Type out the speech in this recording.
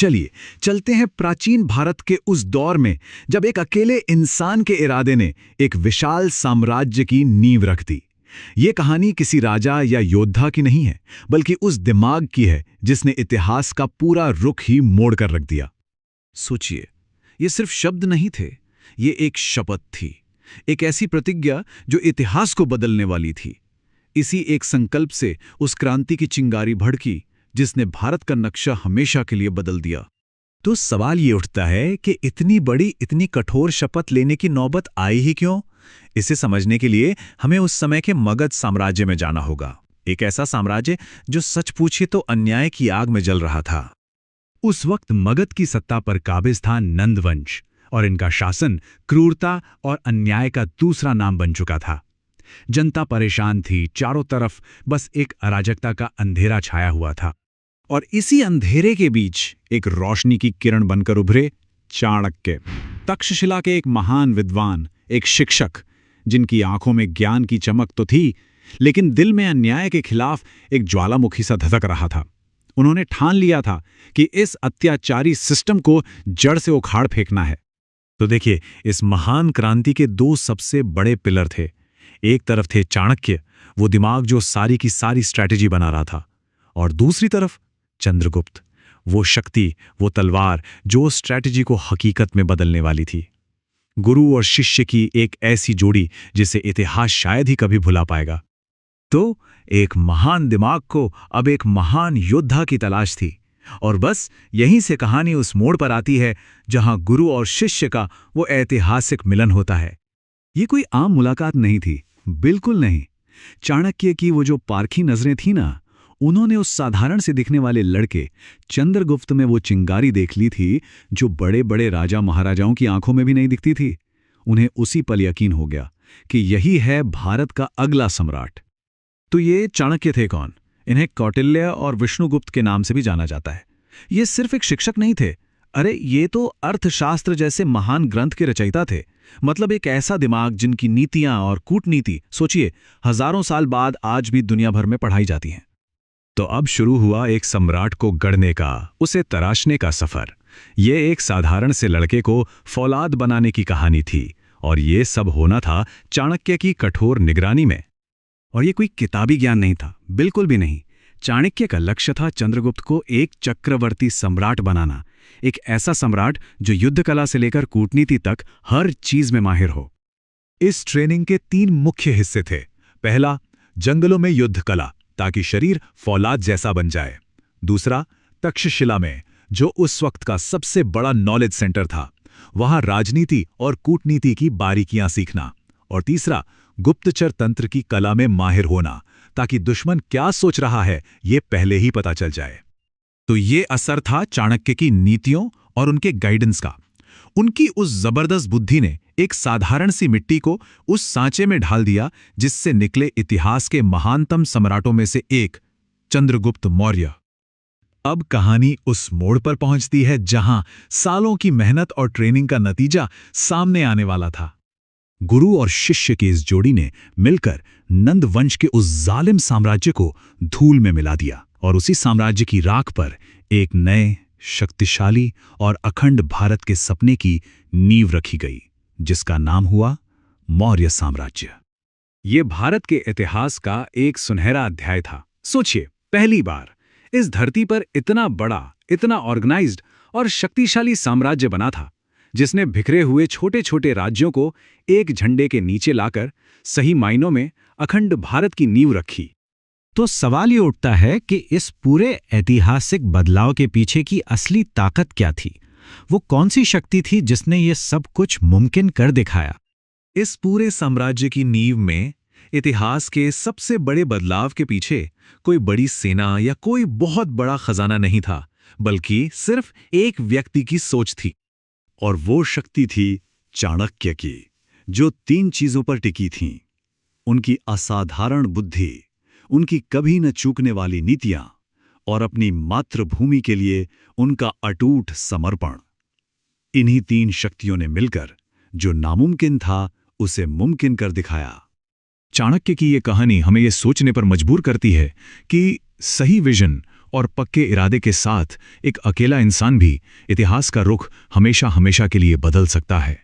चलिए चलते हैं प्राचीन भारत के उस दौर में जब एक अकेले इंसान के इरादे ने एक विशाल साम्राज्य की नींव रख दी। ये कहानी किसी राजा या योद्धा की नहीं है, बल्कि उस दिमाग की है जिसने इतिहास का पूरा रुख ही मोड़ कर रख दिया। सोचिए, ये सिर्फ शब्द नहीं थे, ये एक शपथ थी, एक ऐसी प्रतिज्ञा जो इतिहास को बदलने वाली थी। इसी एक संकल्प से उस क्रांति की चिंगारी भड़की जिसने भारत का नक्शा हमेशा के लिए बदल दिया। तो सवाल ये उठता है कि इतनी बड़ी, इतनी कठोर शपथ लेने की नौबत आई ही क्यों? इसे समझने के लिए हमें उस समय के मगध साम्राज्य में जाना होगा। एक ऐसा साम्राज्य जो सच पूछे तो अन्याय की आग में जल रहा था। उस वक्त मगध की सत्ता पर काबिज था नंदवंश, और इनका शासन क्रूरता और अन्याय का दूसरा नाम बन चुका था। जनता परेशान थी, चारों तरफ बस एक अराजकता का अंधेरा छाया हुआ था। और इसी अंधेरे के बीच एक रोशनी की किरण बनकर उभरे चाणक्य, तक्षशिला के एक महान विद्वान, एक शिक्षक जिनकी आंखों में ज्ञान की चमक तो थी, लेकिन दिल में अन्याय के खिलाफ एक ज्वालामुखी सा धधक रहा था। उन्होंने ठान लिया था कि इस अत्याचारी सिस्टम को जड़ से उखाड़ फेंकना है। तो देखिए, इस महान क्रांति के दो सबसे बड़े पिलर थे। एक तरफ थे चाणक्य, वो दिमाग जो सारी की सारी स्ट्रैटेजी बना रहा था, और दूसरी तरफ चंद्रगुप्त, वो शक्ति, वो तलवार जो स्ट्रैटेजी को हकीकत में बदलने वाली थी। गुरु और शिष्य की एक ऐसी जोड़ी जिसे इतिहास शायद ही कभी भुला पाएगा। तो एक महान दिमाग को अब एक महान योद्धा की तलाश थी, और बस यहीं से कहानी उस मोड़ पर आती है जहां गुरु और शिष्य का वो ऐतिहासिक मिलन होता है। ये कोई आम मुलाकात नहीं थी, बिल्कुल नहीं। चाणक्य की वो जो पारखी नजरें थी ना, उन्होंने उस साधारण से दिखने वाले लड़के चंद्रगुप्त में वो चिंगारी देख ली थी जो बड़े बड़े राजा महाराजाओं की आंखों में भी नहीं दिखती थी। उन्हें उसी पल यकीन हो गया कि यही है भारत का अगला सम्राट। तो ये चाणक्य थे कौन? इन्हें कौटिल्य और विष्णुगुप्त के नाम से भी जाना जाता है। ये सिर्फ एक शिक्षक नहीं थे, अरे ये तो अर्थशास्त्र जैसे महान ग्रंथ के रचयिता थे। मतलब एक ऐसा दिमाग जिनकी नीतियां और कूटनीति, सोचिए, हजारों साल बाद आज भी दुनिया भर में पढ़ाई जाती हैं। तो अब शुरू हुआ एक सम्राट को गढ़ने का, उसे तराशने का सफर। ये एक साधारण से लड़के को फौलाद बनाने की कहानी थी, और ये सब होना था चाणक्य की कठोर निगरानी में। और ये कोई किताबी ज्ञान नहीं था, बिल्कुल भी नहीं। चाणक्य का लक्ष्य था चंद्रगुप्त को एक चक्रवर्ती सम्राट बनाना, एक ऐसा सम्राट जो युद्ध कला से लेकर कूटनीति तक हर चीज में माहिर हो। इस ट्रेनिंग के 3 मुख्य हिस्से थे। पहला, जंगलों में युद्ध कला, ताकि शरीर फौलाद जैसा बन जाए। दूसरा, तक्षशिला में, जो उस वक्त का सबसे बड़ा नॉलेज सेंटर था, वहां राजनीति और कूटनीति की बारीकियां सीखना। और तीसरा, गुप्तचर तंत्र की कला में माहिर होना, ताकि दुश्मन क्या सोच रहा है ये पहले ही पता चल जाए। तो ये असर था चाणक्य की नीतियों और उनके गाइडेंस का। उनकी उस जबरदस्त बुद्धि ने एक साधारण सी मिट्टी को उस सांचे में ढाल दिया जिससे निकले इतिहास के महानतम सम्राटों में से एक, चंद्रगुप्त मौर्य। अब कहानी उस मोड़ पर पहुंचती है जहां सालों की मेहनत और ट्रेनिंग का नतीजा सामने आने वाला था। गुरु और शिष्य की इस जोड़ी ने मिलकर नंदवंश के उस जालिम साम्राज्य को धूल में मिला दिया, और उसी साम्राज्य की राख पर एक नए, शक्तिशाली और अखंड भारत के सपने की नींव रखी गई, जिसका नाम हुआ मौर्य साम्राज्य। ये भारत के इतिहास का एक सुनहरा अध्याय था। सोचिए, पहली बार इस धरती पर इतना बड़ा, इतना ऑर्गेनाइज्ड और शक्तिशाली साम्राज्य बना था, जिसने बिखरे हुए छोटे छोटे राज्यों को एक झंडे के नीचे लाकर सही मायनों में अखंड भारत की नींव रखी। तो सवाल ये उठता है कि इस पूरे ऐतिहासिक बदलाव के पीछे की असली ताकत क्या थी? वो कौन सी शक्ति थी जिसने ये सब कुछ मुमकिन कर दिखाया? इस पूरे साम्राज्य की नींव में इतिहास के सबसे बड़े बदलाव के पीछे कोई बड़ी सेना या कोई बहुत बड़ा खजाना नहीं था, बल्कि सिर्फ एक व्यक्ति की सोच थी। और वो शक्ति थी चाणक्य की, जो 3 चीजों पर टिकी थीं: उनकी असाधारण बुद्धि, उनकी कभी न चूकने वाली नीतियां, और अपनी मातृभूमि के लिए उनका अटूट समर्पण। इन्हीं 3 शक्तियों ने मिलकर जो नामुमकिन था उसे मुमकिन कर दिखाया। चाणक्य की ये कहानी हमें ये सोचने पर मजबूर करती है कि सही विजन और पक्के इरादे के साथ एक अकेला इंसान भी इतिहास का रुख हमेशा हमेशा के लिए बदल सकता है।